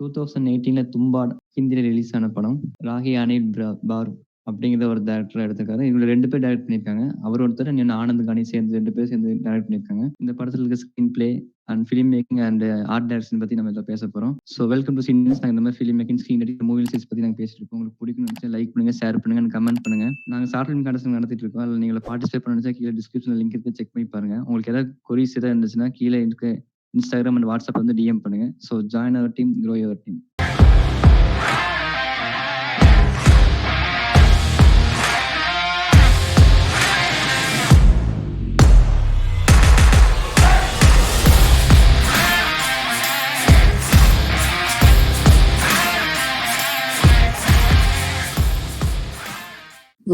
2018ல தும்பாட் ஹிந்தில ரிலீஸ் ஆன படம். ராகி அனில் பார் அப்படிங்கிற ஒரு டைரக்டர் எடுத்திருக்காரு. இவங்க 2 பேர் டைரக்ட் பண்ணியிருக்காங்க. அவர் ஒருத்தர், இன்னொன்னு ஆனந்த் கானி சேர்ந்து 2 பேர் சேர்ந்து டைரக்ட் பண்ணியிருக்காங்க. இந்த படத்துல இருக்க screen play and film making and art direction பத்தி நம்ம இதுல பேசப் போறோம். So welcome to cinemas. நாங்க இந்த மாதிரி film making, screen editing, movie release பத்தி நாங்க பேசிட்டு இருக்கோம். உங்களுக்கு பிடிக்கும்னு நினைச்சா லைக் பண்ணுங்க, ஷேர் பண்ணுங்க அண்ட் கமெண்ட் பண்ணுங்க. நாங்க ஷார்ட் ஃபிலிம் கான்டெஸ்ட் நடத்திட்டு இருக்கோம். அதுல நீங்க பார்ட்டிசிபேட் பண்ண நினைச்சா கீழே டிஸ்கிரிப்ஷன்ல லிங்க் இருக்கு, செக் பண்ணி பாருங்க. உங்களுக்கு ஏதாவது கொரிஸ் ஏதாவது இருந்துச்சுன்னா கீழே இருக்க இன்ஸ்டாகிராம் அண்ட் வாட்ஸ்அப் வந்து டிஎம் பண்ணுங்க. So join our team, grow your team.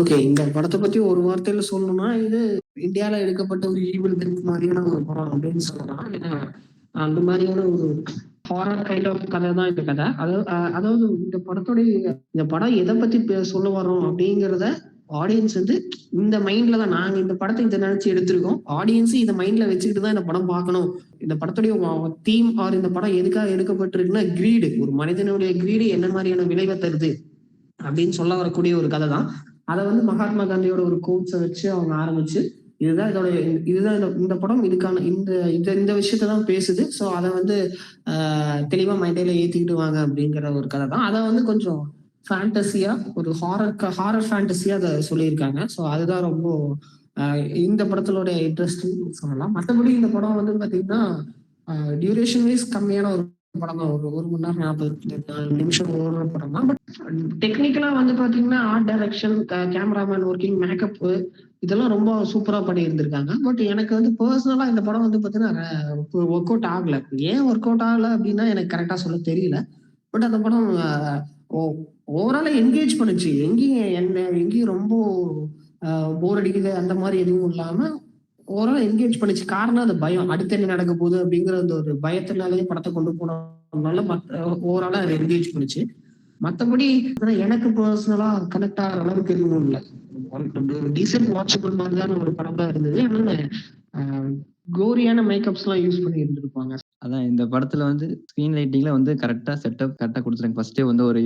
Okay, இந்த படத்தை பத்தி ஒரு வார்த்தையில சொல்லணும்னா, இது இந்தியால எடுக்கப்பட்ட ஒரு ஈவில் டெத் மாதிரியான ஒரு படம் அப்படின்னு சொல்லலாம். ஏன்னா அந்த மாதிரியான ஒரு ஹாரர் கைண்ட் ஆஃப் கதை தான் இந்த கதை. அதாவது இந்த படம் எதை பத்தி சொல்ல வரோம் அப்படிங்கிறத ஆடியன்ஸ் வந்து இந்த மைண்ட்ல தான், நாங்க இந்த படத்தை இதை நினைச்சு எடுத்திருக்கோம். ஆடியன்ஸ் இதை மைண்ட்ல வச்சுக்கிட்டு தான் இந்த படம் பார்க்கணும். இந்த படத்துடைய தீம் ஆர் இந்த படம் எதுக்காக எடுக்கப்பட்டிருக்குன்னா, கிரீடு, ஒரு மனிதனுடைய கிரீடு என்ன மாதிரியான விளைவை தருது அப்படின்னு சொல்ல வரக்கூடிய ஒரு கதை தான். அதை வந்து மகாத்மா காந்தியோட ஒரு கோட்ஸை வச்சு அவங்க ஆரம்பிச்சு, இதுதான் இந்த படம் இதுக்கான இந்த விஷயத்த தான் பேசுது. ஸோ அதை வந்து தெளிவா மைண்டையில ஏத்திக்கிட்டு வாங்க அப்படிங்கிற ஒரு கதை தான். அதை வந்து கொஞ்சம் ஃபேண்டசியா, ஒரு ஹாரர் ஃபேண்டசியா அதை சொல்லியிருக்காங்க. ஸோ அதுதான் ரொம்ப இந்த படத்தோட இன்ட்ரெஸ்டிங் சொல்லலாம். மற்றபடி இந்த படம் வந்து பாத்தீங்கன்னா டியூரேஷன் வைஸ் கம்மியான ஒரு படம் தான். ஒரு மணி நேரம் 44 நிமிஷம் ஓடுற படம் தான். பட் டெக்னிக்கலா வந்து பாத்தீங்கன்னா art direction, cameraman working, makeup, இதெல்லாம் ரொம்ப சூப்பரா பண்ணி இருந்திருக்காங்க. பட் எனக்கு வந்து பர்சனலா இந்த படம் வந்து பாத்தீங்கன்னா ஒர்க் அவுட் ஆகல. ஏன் ஒர்க் அவுட் ஆகல அப்படின்னா எனக்கு கரெக்டா சொல்ல தெரியல. பட் அந்த படம் ஓவரால என்கேஜ் பண்ணுச்சு. எங்கேயும் ரொம்ப போர் அடிக்குது அந்த மாதிரி எதுவும் இல்லாம ஓவரால் என்கேஜ் பண்ணிச்சு. காரணம் அது பயம், அடுத்து என்ன நடக்க போகுது அப்படிங்கிற அந்த ஒரு பயத்தினாலேயே படத்தை கொண்டு போனதுனால ஓவராலா அது என்கேஜ் பண்ணிச்சு. மற்றபடி எனக்கு பர்சனலா கனெக்ட் ஆகிற அளவுக்கு எதுவும் இல்லை. டீசென்ட் வாட்சபிள் மாதிரியான ஒரு படம் தான் இருந்தது. அதனால கோரியான மேக்கப்ஸ் எல்லாம் யூஸ் பண்ணி இருந்திருப்பாங்க. அதான் இந்த படத்துல வந்து ஸ்கிரீன் லைட்டிங்ல வந்து கரெக்டா செட்டப் கரெக்டா கொடுத்துருக்காங்க. ஃபர்ஸ்டே வந்து ஒரு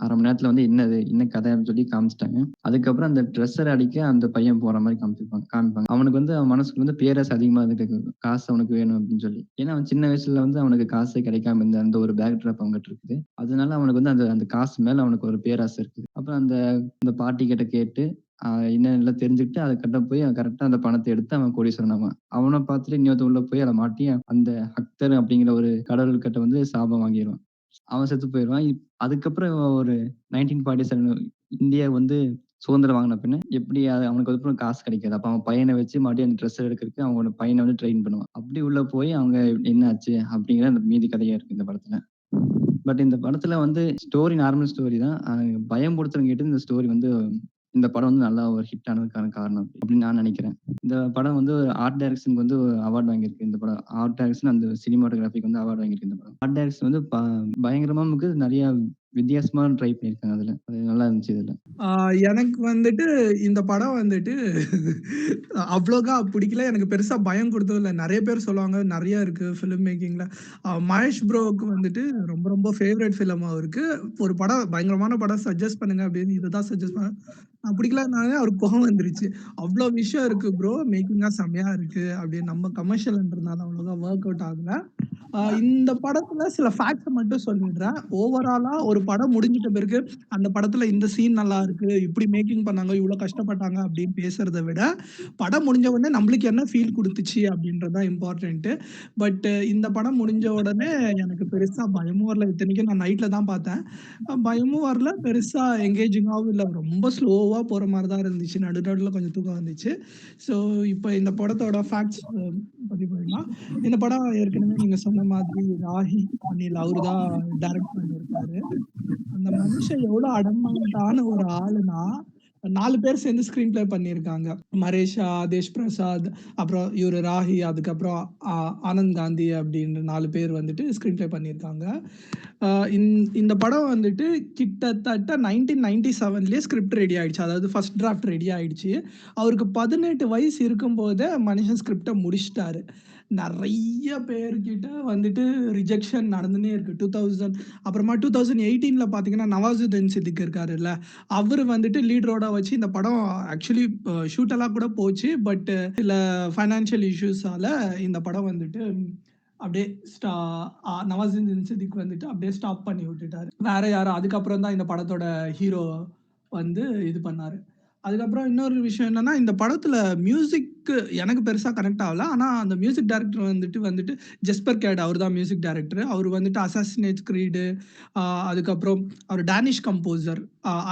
அரை மணி நேரத்துல வந்து என்ன கதை அப்படின்னு சொல்லி காமிச்சிட்டாங்க. அதுக்கப்புறம் அந்த ட்ரெஸ்ஸர் அடிக்க அந்த பையன் போற மாதிரி காமிப்பாங்க. அவனுக்கு வந்து அவன் மனசுக்கு வந்து பேரஸ் அதிகமா இருக்கு, காசு அவனுக்கு வேணும் அப்படின்னு சொல்லி. ஏன்னா அவன் சின்ன வயசுல வந்து அவனுக்கு காசே கிடைக்காம இருந்த அந்த ஒரு பேக் ட்ராப் அவங்ககிட்ட இருக்குது. அதனால அவனுக்கு வந்து அந்த காசு மேல அவனுக்கு ஒரு பேராசை இருக்குது. அப்புறம் அந்த பாட்டி கிட்ட கேட்டு என்னெல்லாம் தெரிஞ்சுக்கிட்டு அதை கட்ட போய் கரெக்டா அந்த பணத்தை எடுத்து அவன் கோடீஸ்வரன். அவனை பார்த்துட்டு இன்னொருத்த உள்ள போய் அதை மாட்டி அந்த அக்தர் அப்படிங்கிற ஒரு கடவுள்கிட்ட வந்து சாபம் வாங்கிடுவான். அவன் செத்து போயிடுவான். அதுக்கப்புறம் ஒரு 1947 இந்தியா வந்து சுதந்திரம் வாங்கின பின்ன எப்படி அவனுக்கு அதுக்கப்புறம் காசு கிடைக்காது. அப்ப அவன் பையனை வச்சு மறுபடியும் அந்த ட்ரெஸ் எடுக்கிறதுக்கு அவனோட பையனை வந்து ட்ரெயின் பண்ணுவான். அப்படி உள்ள போய் அவங்க என்ன ஆச்சு அப்படிங்கிற அந்த மீதி கதையா இருக்கு இந்த படத்துல. பட் இந்த படத்துல வந்து ஸ்டோரி நார்மல் ஸ்டோரி தான். பயம் கொடுத்தவங்க கேட்டு இந்த படம் வந்து நல்லா ஒரு ஹிட் ஆனதுக்கான காரணம் அப்படின்னு நான் நினைக்கிறேன். இந்த படம் வந்து ஆர்ட் டைரக்ஷனுக்கு வந்து அவார்டு வாங்கியிருக்கு. இந்த படம் ஆர்ட் டைரக்ஷன் அந்த சினிமாட்டோகிராஃபிக்கு வந்து அவார்டு வாங்கியிருக்கு. இந்த படம் ஆர்ட் டைரக்ஷன் வந்து பயங்கரமா நிறைய வித்தியாசமா ட்ரை பண்ணியிருக்காங்க. அதுல அது நல்லா இருந்துச்சு. இதுல எனக்கு வந்துட்டு இந்த படம் வந்துட்டு அவ்வளோக்கா பிடிக்கல. எனக்கு பெருசா பயம் கொடுத்தது இல்லை. நிறைய பேர் சொல்லுவாங்க நிறைய இருக்கு ஃபிலிம் மேக்கிங்ல. மகேஷ் ப்ரோவுக்கு வந்துட்டு ரொம்ப ரொம்ப ஃபேவரட் ஃபிலிம் அவருக்கு. ஒரு படம் பயங்கரமான படம் சஜஸ்ட் பண்ணுங்க அப்படின்னு இதுதான் சஜஸ்ட் பண்ண. நான் பிடிக்கலனாலே அவருக்கு கோவம் வந்துருச்சு. அவ்வளோ விஷயம் இருக்கு ப்ரோ, மேக்கிங்கா செம்மையா இருக்கு அப்படின்னு. நம்ம கமர்ஷியல்ன்றதுனால அவ்வளோதான் ஒர்க் அவுட் ஆகல. இந்த படத்துல சில ஃபேக்ட்ஸ் மட்டும் சொல்லிடுறேன். ஓவராலா ஒரு படம் முடிஞ்சிட்ட பிறகு அந்த படத்துல இந்த சீன் நல்லா இருக்கு, இப்படி மேக்கிங் பண்ணாங்க, இவ்வளவு கஷ்டப்பட்டாங்க அப்படின்னு பேசுறதை விட படம் முடிஞ்ச உடனே நம்மளுக்கு என்ன ஃபீல் கொடுத்துச்சு அப்படின்றதுதான் இம்பார்ட்டன்ட். பட் இந்த படம் முடிஞ்ச உடனே எனக்கு பெருசா பயமும் வரல. இத்தனைக்கும் நான் நைட்ல தான் பார்த்தேன். பயமும் வரல, பெருசா என்கேஜிங்காகவும் இல்லை. ரொம்ப ஸ்லோவா போற மாதிரி தான் இருந்துச்சு. நடுநடுல கொஞ்சம் தூக்கம் வந்துச்சு. ஸோ இப்போ இந்த படத்தோட ஃபேக்ட்ஸ் பத்தி போயிடலாம். இந்த படம் ஏற்கனவே நீங்க சொன்ன மாதிரி ராகி அனில் அவருதான் டைரக்ட் பண்ணியிருக்காரு. அந்த மனுஷன் எவ்வளவு அடமாண்டான ஒரு ஆளுனா, 4 பேர் சேர்ந்து ஸ்கிரீன் பிளே பண்ணியிருக்காங்க. மரேஷா, ஆதேஷ் பிரசாத், அப்புறம் இவரு ராகி, அதுக்கப்புறம் ஆனந்த் காந்தி அப்படின்ற 4 பேர் வந்துட்டு ஸ்கிரீன் பிளே பண்ணியிருக்காங்க. இந்த படம் வந்துட்டு கிட்டத்தட்ட 1997லயே ஸ்கிரிப்ட் ரெடி ஆயிடுச்சு. அதாவது ஃபர்ஸ்ட் டிராஃப்ட் ரெடி ஆயிடுச்சு. அவருக்கு 18 வயசு இருக்கும்போதே மனுஷன் ஸ்கிரிப்டை முடிச்சிட்டாரு. நெறைய பேர்கிட்ட வந்துட்டு ரிஜெக்ஷன் நடந்துன்னே இருக்கு. 2000 அப்புறமா 2018ல பார்த்தீங்கன்னா, நவாசுதீன் சித்திக் இருக்காருல்ல, அவரு வந்துட்டு லீட் ரோலா வச்சு இந்த படம் ஆக்சுவலி ஷூட் எல்லாம் கூட போச்சு. பட் சில ஃபைனான்ஷியல் இஷ்யூஸால இந்த படம் வந்துட்டு அப்படியே நவாசுதீன் சித்திக் வந்துட்டு அப்படியே ஸ்டாப் பண்ணி விட்டுட்டாரு. வேற யாரும் அதுக்கப்புறம் தான் இந்த படத்தோட ஹீரோ வந்து இது பண்ணாரு. அதுக்கப்புறம் இன்னொரு விஷயம் என்னன்னா, இந்த படத்துல மியூசிக்கு எனக்கு பெருசா கனெக்ட் ஆகல. ஆனா அந்த மியூசிக் டைரக்டர் வந்துட்டு ஜெஸ்பர் கேட் அவர் தான் மியூசிக் டைரக்டர். அவர் வந்துட்டு அசாசினேட்ஸ் கிரீடு, அதுக்கப்புறம் அவர் டேனிஷ் கம்போசர்,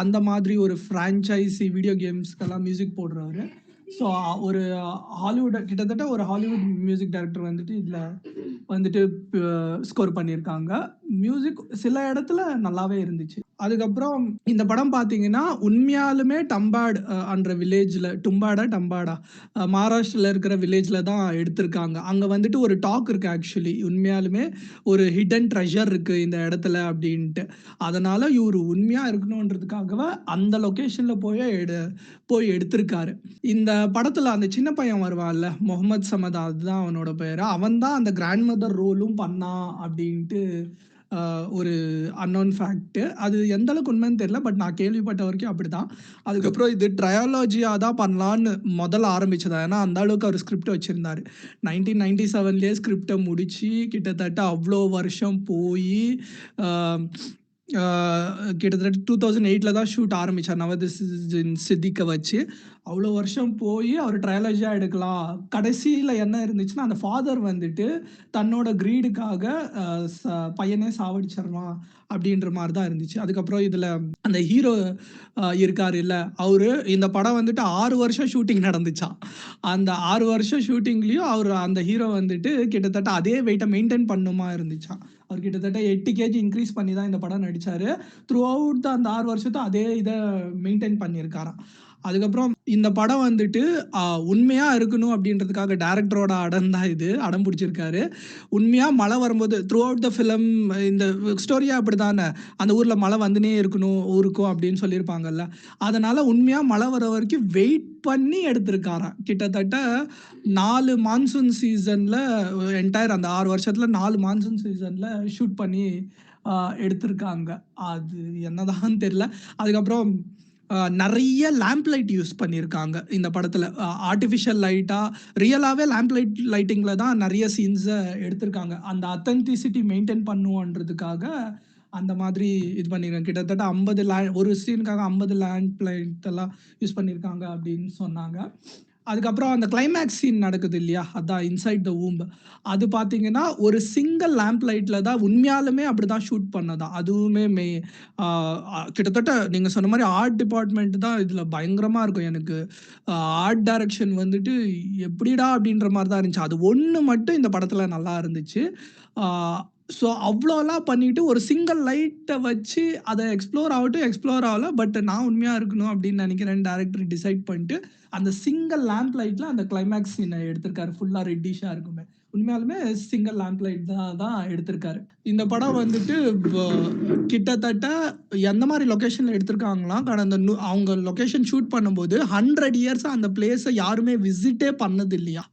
அந்த மாதிரி ஒரு ஃப்ரான்ச்சைசி வீடியோ கேம்ஸ்க்கெல்லாம் மியூசிக் போடுறவரு. ஸோ ஒரு ஹாலிவுட் கிட்டத்தட்ட ஒரு ஹாலிவுட் மியூசிக் டைரக்டர் வந்துட்டு இதுல வந்துட்டு ஸ்கோர் பண்ணியிருக்காங்க. மியூசிக் சில இடத்துல நல்லாவே இருந்துச்சு. அதுக்கப்புறம் இந்த படம் பார்த்தீங்கன்னா, உண்மையாலுமே டம்பாட் என்ற வில்லேஜ்ல டம்பாடா மகாராஷ்டிரால இருக்கிற வில்லேஜ்ல தான் எடுத்திருக்காங்க. அங்க வந்துட்டு ஒரு டாக் இருக்கு ஆக்சுவலி. உண்மையாலுமே ஒரு ஹிடன் ட்ரெஷர் இருக்கு இந்த இடத்துல அப்படின்ட்டு. அதனால இவரு உண்மையா இருக்கணுன்றதுக்காகவே அந்த லொகேஷன்ல போய் எடுத்திருக்காரு. இந்த படத்துல அந்த சின்ன பையன் வருவான்ல, முகமது சமத் அதுதான் அவனோட பேரு. அவன் தான் அந்த கிராண்ட் மதர் ரோலும் பண்ணான் அப்படின்ட்டு ஒரு அன்னோன் ஃபேக்ட். அது எந்த அளவுக்கு உண்மைன்னு தெரியல. பட் நான் கேள்விப்பட்ட வரைக்கும் அப்படிதான். அதுக்கப்புறம் இது ட்ரையாலஜியா தான் பண்ணலான்னு முதல்ல ஆரம்பிச்சதா. ஏன்னா அந்த அளவுக்கு அவர் ஸ்கிரிப்ட் வச்சிருந்தாரு. 1997லயே ஸ்கிரிப்டை முடிச்சு கிட்டத்தட்ட அவ்வளோ வருஷம் போய் கிட்டத்தட்ட 2008ல தான் ஷூட் ஆரம்பிச்சார் நவாசுதீன் சித்திக்கை வச்சு. அவ்வளோ வருஷம் போய் அவர் ட்ரையாலஜியா எடுக்கலாம். கடைசியில் என்ன இருந்துச்சுன்னா, அந்த ஃபாதர் வந்துட்டு தன்னோட கிரீடுக்காக பையனே சாவடிச்சிடலாம் அப்படின்ற மாதிரி தான் இருந்துச்சு. அதுக்கப்புறம் இதில் அந்த ஹீரோ இருக்காரு இல்லை, அவரு இந்த படம் வந்துட்டு 6 வருஷம் ஷூட்டிங் நடந்துச்சான். அந்த 6 வருஷம் ஷூட்டிங்லேயும் அவர் அந்த ஹீரோ வந்துட்டு கிட்டத்தட்ட அதே வெயிட்டை மெயின்டைன் பண்ணுமா இருந்துச்சான். அவர் கிட்டத்தட்ட 8 கேஜி இன்க்ரீஸ் பண்ணி தான் இந்த படம் நடிச்சாரு. த்ரூ அவுட் அந்த 6 வருஷத்தை அதே இதை மெயின்டைன் பண்ணியிருக்காராம். அதுக்கப்புறம் இந்த படம் வந்துட்டு உண்மையா இருக்கணும் அப்படின்றதுக்காக டைரக்டரோட அடம் பிடிச்சிருக்காரு. உண்மையா மழை வரும்போது த்ரூ அவுட் த ஃபிலிம் இந்த ஸ்டோரியா அப்படிதானே, அந்த ஊர்ல மழை வந்துனே இருக்கும் அப்படின்னு சொல்லியிருப்பாங்கல்ல. அதனால உண்மையா மழை வர வரைக்கும் வெயிட் பண்ணி எடுத்திருக்காராம். கிட்டத்தட்ட 4 மான்சூன் சீசன்ல என்டையர் அந்த 6 வருஷத்துல 4 மான்சூன் சீசன்ல ஷூட் பண்ணி எடுத்திருக்காங்க. அது என்னதான் தெரியல. அதுக்கப்புறம் நிறைய லேம்ப் லைட் யூஸ் பண்ணியிருக்காங்க இந்த படத்தில். ஆர்டிஃபிஷியல் லைட்டாக ரியலாகவே லேம்ப் லைட்டிங்கில் தான் நிறைய சீன்ஸை எடுத்திருக்காங்க. அந்த அத்தென்டிசிட்டி மெயின்டைன் பண்ணுவோன்றதுக்காக அந்த மாதிரி இது பண்ணியிருக்காங்க. கிட்டத்தட்ட 50 ஒரு சீனுக்காக 50 லேம்ப் லைட் எல்லாம் யூஸ் பண்ணியிருக்காங்க அப்படின்னு சொன்னாங்க. அதுக்கப்புறம் அந்த கிளைமேக்ஸ் சீன் நடக்குது இல்லையா, அதான் இன்சைட் த வூம்ப். அது பார்த்தீங்கன்னா ஒரு சிங்கிள் லேம்ப் லைட்ல தான் உண்மையாலுமே அப்படிதான் ஷூட் பண்ணதான். அதுவுமே கிட்டத்தட்ட நீங்க சொன்ன மாதிரி ஆர்ட் டிபார்ட்மெண்ட் தான் இதுல பயங்கரமா இருக்கும். எனக்கு ஆர்ட் டைரக்ஷன் வந்துட்டு எப்படிடா அப்படின்ற மாதிரி தான் இருந்துச்சு. அது ஒன்று மட்டும் இந்த படத்துல நல்லா இருந்துச்சு. ஸோ அவ்வளோலாம் பண்ணிட்டு ஒரு சிங்கிள் லைட்டை வச்சு அதை எக்ஸ்ப்ளோர் ஆகல. பட் நான் உண்மையாக இருக்கணும் அப்படின்னு நினைக்கிறேன் டைரக்டர் டிசைட் பண்ணிட்டு அந்த சிங்கிள் லேம்ப் லைட்டில் அந்த கிளைமேக்ஸ் சீனை எடுத்திருக்காரு. ஃபுல்லாக ரெட்டிஷாக இருக்குமே. உண்மையாலுமே சிங்கிள் லேம்ப் லைட் தான் எடுத்திருக்காரு. இந்த படம் வந்துட்டு கிட்டத்தட்ட எந்த மாதிரி லொக்கேஷனில் எடுத்திருக்காங்களாம், கடந்த அவங்க லொக்கேஷன் ஷூட் பண்ணும்போது 100 இயர்ஸாக அந்த பிளேஸை யாருமே விசிட்டே பண்ணது இல்லையா.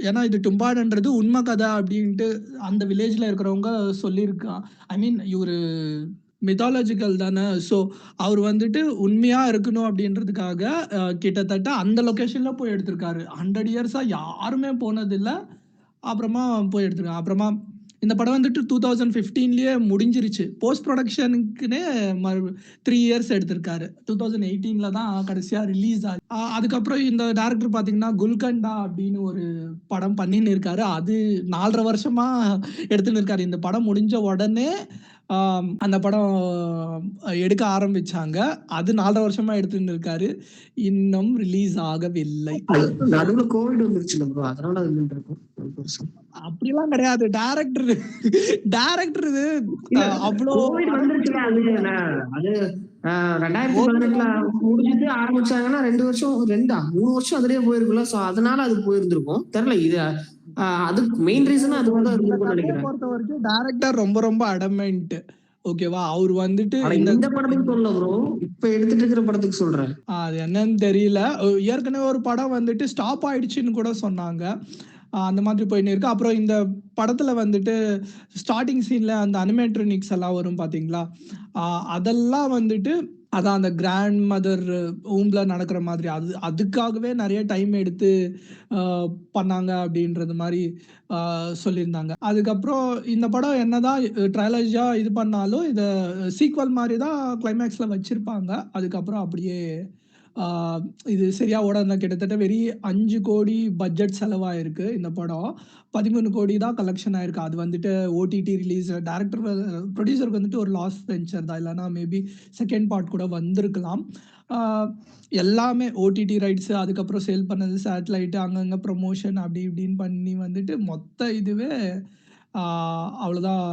ஏன்னா இது டும்பாடுன்றது உண்மை கதை அப்படின்ட்டு அந்த வில்லேஜில் இருக்கிறவங்க சொல்லியிருக்கான். ஐ மீன் இவர் மித்தாலஜிக்கல் தானே. ஸோ அவர் வந்துட்டு உண்மையாக இருக்கணும் அப்படின்றதுக்காக கிட்டத்தட்ட அந்த லொக்கேஷனில் போய் எடுத்திருக்காரு. 100 இயர்ஸாக யாருமே போனதில்லை. அப்புறமா போய் எடுத்துருக்காங்க. அப்புறமா இந்த படம் வந்துட்டு 2015லயே முடிஞ்சிருச்சு. போஸ்ட் ப்ரொடக்ஷனுக்குன்னே 3 இயர்ஸ் எடுத்திருக்காரு. 2018ல தான் கடைசியாக ரிலீஸ் ஆச்சு. அதுக்கப்புறம் இந்த டேரக்டர் பார்த்தீங்கன்னா குல்கண்டா அப்படின்னு ஒரு படம் பண்ணின்னு இருக்காரு. அது 4.5 வருஷமா எடுத்துன்னு இருக்காரு. இந்த படம் முடிஞ்ச உடனே அந்த படம் எடுக்க ஆரம்பிச்சாங்க. அது 4.5 வருஷமா எடுத்துன்னு இருக்காரு. இன்னும் ரிலீஸ் ஆகவில்லை. நடுவுல கோவிட் வந்துருச்சுல ப்ரோ, அதனால அது நின்றுருக்கும். அப்படிலாம் கிடையாது. டைரக்டர் இது அவ்வளோ கோவிட் வந்துருச்சுல. அது 2018ல முடிஞ்சிட்டு ஆரம்பிச்சாங்கன்னா 2 வருஷம் 3 வருஷம் அதுலயே போயிருக்குல்ல. சோ அதனால அது போயிருந்திருக்கும். தெரியல. இது அதுக்கு மெயின் ரீசன் அது வந்து நினைக்கிறேன். பொறுத்த வரைக்கும் டைரக்டர் ரொம்ப அடமெண்ட். ஓகேவா, அவர் வந்துட்டு இந்த படத்துக்கு சொல்ல ப்ரோ, இப்ப எடுத்துட்டு இருக்கிற படத்துக்கு சொல்றேன். அது என்னன்னு தெரியல. ஏற்கனவே ஒரு படம் வந்துட்டு ஸ்டாப் ஆயிடுச்சுன்னு கூட சொன்னாங்க. அந்த மாதிரி போயின்னு இருக்கு. அப்புறம் இந்த படத்துல வந்துட்டு ஸ்டார்ட்டிங் சீன்ல அந்த அனிமேட்ரானிக்ஸ் எல்லாம் வரும் பார்த்தீங்களா? அதெல்லாம் வந்துட்டு அதான் அந்த கிராண்ட் மதர் ஊம்ல நடக்கிற மாதிரி அதுக்காகவே நெறைய டைம் எடுத்து அ பண்ணாங்க அப்படின்றது மாரி சொல்லியிருந்தாங்க. அதுக்கப்புறம் இந்த படம் என்னதான் ட்ரைலாஜியா இது பண்ணாலும், இத சீக்வல் மாரி தான் கிளைமேக்ஸ்ல வச்சிருப்பாங்க. அதுக்கப்புறம் அப்படியே ஆ இது சரியா ஓடாது. கிட்டத்தட்ட 5 கோடி பட்ஜெட் செலவாயிருக்கு இந்த படம். 13 கோடி தான் கலெக்ஷன் ஆயிருக்கு. அது வந்துட்டு ஓடிடி ரிலீஸ் புரொடியூசருக்கு வந்துட்டு ஒரு லாஸ் வென்ச்சர் தான். இல்லன்னா மேபி செகண்ட் பார்ட் கூட வந்திருக்கலாம். ஆ எல்லாமே ஓடிடி ரைட்ஸ் அதுக்கப்புறம் சேல் பண்ணது சேட்டலைட் அங்கங்க ப்ரமோஷன் அப்படி இப்படின்னு பண்ணி வந்துட்டு மொத்த இதுவே ஆ அவ்வளோதான்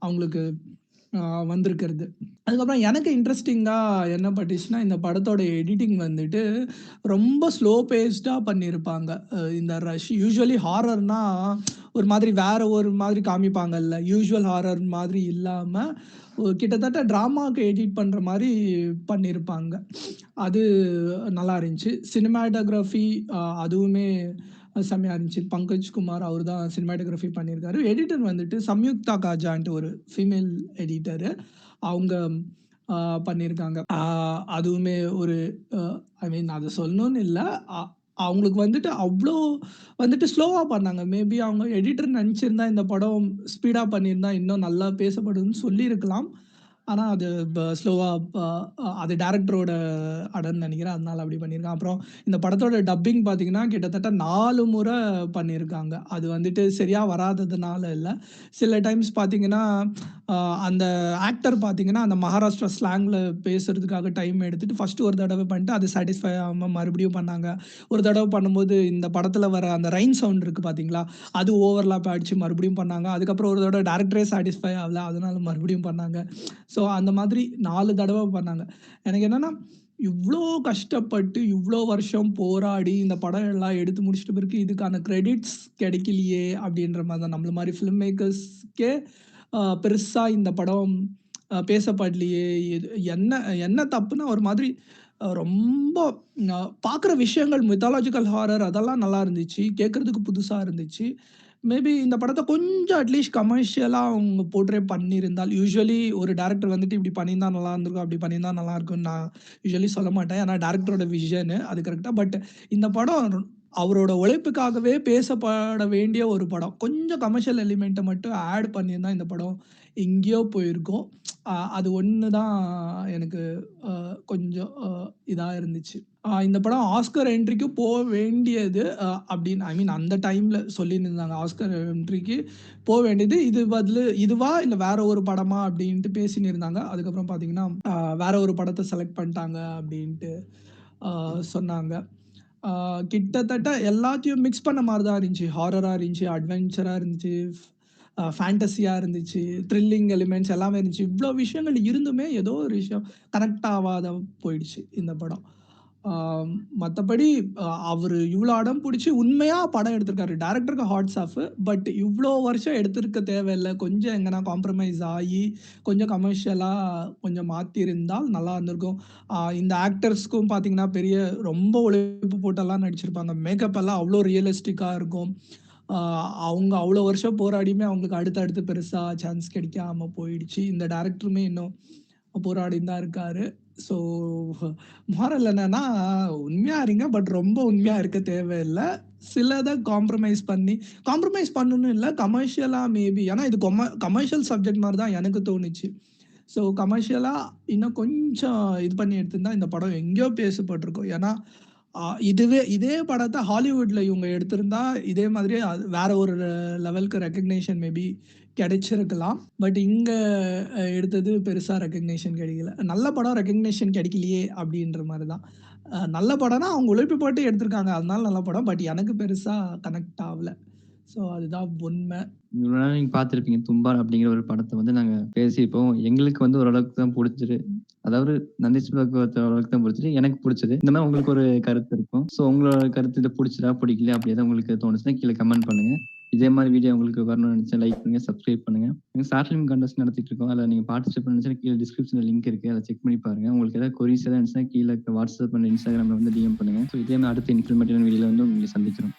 அவங்களுக்கு வந்திருக்கிறது. அதுக்கப்புறம் எனக்கு இன்ட்ரெஸ்டிங்கா என்ன பட்டுச்சுன்னா, இந்த படத்தோட எடிட்டிங் வந்துட்டு ரொம்ப ஸ்லோ பேஸ்டா பண்ணியிருப்பாங்க. இந்த யூசுவலி ஹாரர்னா ஒரு மாதிரி வேற ஒரு மாதிரி காமிப்பாங்கல்ல. யூசுவல் ஹாரர் மாதிரி இல்லாம, கிட்டத்தட்ட ட்ராமாக்கு எடிட் பண்ற மாரி பண்ணியிருப்பாங்க. அது நல்லா இருந்துச்சு. சினிமாட்டோகிராஃபி அதுவுமே செம்மையா இருந்துச்சு. பங்கஜ் குமார் அவர் தான் சினிமாட்டோகிராஃபி பண்ணியிருக்காரு. எடிட்டர் வந்துட்டு சம்யுக்தா காஜான்ட்டு ஒரு ஃபீமேல் எடிட்டரு. அவங்க அ பண்ணியிருக்காங்க. அதுவுமே ஒரு அ ஐ மீன் அத சொல்லணும்னு இல்ல. அ அவங்களுக்கு வந்துட்டு அவ்ளோ வந்துட்டு ஸ்லோவா பண்ணாங்க. மேபி அவங்க எடிட்டர் நெனச்சிருந்தா இந்த படம் ஸ்பீடா பண்ணியிருந்தா இன்னும் நல்லா பேசப்படும்னு சொல்லியிருக்கலாம். ஆனா அது ஸ்லோவா அது டைரக்டரோட அடன்னு நெனைக்கிறேன். அதனால அப்படி பண்ணியிருக்காங்க. அப்புறம் இந்த படத்தோட டப்பிங் பார்த்தீங்கன்னா, கிட்டத்தட்ட 4 முறை பண்ணியிருக்காங்க. அது வந்துட்டு சரியா வராததுனால இல்ல. சில டைம்ஸ் பார்த்தீங்கன்னா, அ அந்த ஆக்டர் பார்த்தீங்கன்னா, அந்த மகாராஷ்டிரா ஸ்லாங்ல பேசுறதுக்காக டைம் எடுத்துட்டு ஃபர்ஸ்ட் ஒரு தடவ பண்ணிட்டு, அது சாட்டிஸ்ஃபை ஆகாம மறுபடியும் பண்ணாங்க. ஒரு தடவ பண்ணும்போது இந்த படத்துல வர அந்த ரைன் சவுண்ட் இருக்கு பார்த்தீங்களா? அது ஓவர்லாப் ஆயிடுச்சு மறுபடியும் பண்ணாங்க. அதுக்கப்புறம் ஒரு தடவ டைரக்டரே சாட்டிஸ்ஃபை ஆகல. அதனால மறுபடியும் பண்ணாங்க. ஸோ அந்த மாதிரி 4 தடவ பண்ணாங்க. எனக்கு என்னன்னா, இவ்ளோ கஷ்டப்பட்டு, இவ்ளோ வருஷம் போராடி இந்த படம் எல்லாம் எடுத்து முடிச்சிட்ட பிறகு இதுக்கான கிரெடிட்ஸ் கிடைக்கலையே! அப்படின்ற மாரி தான். நம்மள மாரி ஃபில்ம் மேக்கர்ஸ்க்கே பெருசா இந்த படம் பேசப்படலையே! என்ன என்ன தப்புன்னா ஒரு மாதிரி ரொம்ப பார்க்குற விஷயங்கள் மித்தாலாஜிக்கல் ஹாரர் அதெல்லாம் நல்லா இருந்துச்சு. கேட்கறதுக்கு புதுசா இருந்துச்சு. மேபி இந்த படத்த கொஞ்சம் அட்லீஸ்ட் கமர்ஷியலா அவங்க போர்ட்ரே பண்ணியிருந்தால் யூசுவலி ஒரு டைரக்டர் வந்துட்டு இப்படி பண்ணியிருந்தா நல்லா இருந்திருக்கும், அப்படி பண்ணியிருந்தா நல்லா இருக்கும்னு நான் யூசுவலி சொல்ல மாட்டேன். ஏன்னா டைரக்டரோட விஷன் அது கரெக்ட்டா. பட் இந்த படம் அவரோட உழைப்புக்காகவே பேசப்பட வேண்டிய ஒரு படம். கொஞ்சம் கமர்ஷியல் எலிமெண்ட்ட மட்டும் ஆட் பண்ணியிருந்தா இந்த படம் எங்கேயோ போயிருக்கும். அது ஒண்ணு தான் எனக்கு கொஞ்சம் இதா இருந்துச்சு. இந்த படம் ஆஸ்கர் என்ட்ரிக்கு வேண்டியது அப்படின்னு ஐ மீன் அந்த டைம்ல சொல்லியிருந்தாங்க. ஆஸ்கர் என்ட்ரிக்கு வேண்டியது. இது பதிலு இதுவா இல்ல வேற ஒரு படமா அப்படின்ட்டு பேசின்னு இருந்தாங்க. அதுக்கப்புறம் பார்த்தீங்கன்னா, வேற ஒரு படத்த செலக்ட் பண்ணிட்டாங்க அப்படின்ட்டு சொன்னாங்க. ஆ கிட்டத்தட்ட எல்லாத்தையும் மிக்ஸ் பண்ண மாரி தான் இருந்துச்சு. ஹாரரா இருந்துச்சு, அட்வென்ச்சரா இருந்துச்சு, ஃபேண்டஸியா இருந்துச்சு, த்ரில்லிங் எலிமெண்ட்ஸ் எல்லாமே இருந்துச்சு. இவ்ளோ விஷயங்கள் இருந்துமே ஏதோ ஒரு விஷயம் கனெக்ட் ஆவாத போயிடுச்சு இந்த படம். ஆ மத்தபடி அவரு இவ்ளோ அடம் புடிச்சு உண்மையா படம் எடுத்திருக்காரு. டைரக்டருக்கு ஹாட்ஸ் ஆஃப். பட் இவ்ளோ வருஷம் எடுத்திருக்க தேவையில்ல. கொஞ்சம் எங்கனா காம்ப்ரமைஸ் ஆயி, கொஞ்சம் கமர்ஷியலா கொஞ்சம் மாத்தியிருந்தால் நல்லா இருந்திருக்கும். இந்த ஆக்டர்ஸ்க்கும் பார்த்தீங்கன்னா, ரொம்ப உழைப்பு போட்டெல்லாம் நடிச்சிருப்பாங்க. மேக்கப் எல்லாம் அவ்ளோ ரியலிஸ்டிக்கா இருக்கும். ஆ அவங்க அவ்ளோ வருஷம் போராடியுமே அவங்களுக்கு அடுத்து பெருசா சான்ஸ் கிடைக்காம போயிடுச்சு. இந்த டைரக்டருமே இன்னும் போராடின்னு தான் இருக்காரு. ஸோ மோரல் என்னன்னா, உண்மையா இருங்க. பட் ரொம்ப உண்மையா இருக்க தேவையில்ல. சிலத காம்ப்ரமைஸ் பண்ணணும்னு இல்ல. கமர்ஷியலா மேபி ஏன்னா இது கமர்ஷியல் சப்ஜெக்ட் மாரி தான் எனக்கு தோணுச்சு. ஸோ கமர்ஷியலா இன்னும் கொஞ்சம் இது பண்ணி எடுத்திருந்தா இந்த படம் எங்கேயோ பேசப்பட்டிருக்கும். ஏன்னா, இதே படத்த ஹாலிவுட்ல இவங்க எடுத்திருந்தா, இதே மாதிரியே வேற ஒரு லெவலுக்கு ரெகக்னிஷன் மேபி கிடைச்சிருக்கலாம். பட் இங்க எடுத்தது பெருசா ரெகக்னிஷன் கிடைக்கல. நல்ல படம் ரெகக்னிஷன் கிடைக்கலையே! அப்படின்ற மாரி தான். நல்ல படம்னா அவங்க உழைப்பு போட்டு எடுத்திருக்காங்க. அதனால நல்ல படம். பட் எனக்கு பெருசா கனெக்ட் ஆவல. ஸோ அதுதான் உண்ம. இவ்வளோ நேரம் நீங்க பார்த்திருப்பீங்க. தும்பார் அப்படிங்கிற ஒரு படத்த வந்து நாங்க பேசியிருப்போம். எங்களுக்கு வந்து ஓரளவுக்கு தான் புடிச்சது. அதாவது நந்தீஷ் பகவத் ஓரளவுக்கு தான் புடிச்சது. எனக்கு புடிச்சது. இந்த மாரி உங்களுக்கு ஒரு கருத்து இருக்கும். ஸோ உங்களோட கருத்து இது புடிச்சதா, புடிக்கலையா அப்படி எதாவது உங்களுக்கு தோணுச்சுன்னா கீழ கமெண்ட் பண்ணுங்க. இதே மாரி வீடியோ உங்களுக்கு வரணும்னு நெனச்சா லைக் பண்ணுங்க, சப்ஸ்கிரைப் பண்ணுங்க. நாங்க ஷார்ட் ஃபிலிம் கான்டெஸ்ட் நடத்திட்டு இருக்கோம். அதுல நீங்க பார்ட்டிசிபேட் பண்ணனும்னா கீழ டிஸ்கிரிப்ஷன்ல லிங்க் இருக்கு. அத செக் பண்ணி பாருங்க. உங்களுக்கு ஏதாவது கொரீஸ் ஏதாவது இருந்துச்சுன்னா கீழ வாட்ஸ்அப் அண்ட் இன்ஸ்டாகிராம்ல வந்து டிஎம் பண்ணுங்க. ஸோ இதே மாரி அடுத்த இன்ஃபர்மேட்டிவான வீடியோல வந்து உங்களை சந்திக்கிறோம்.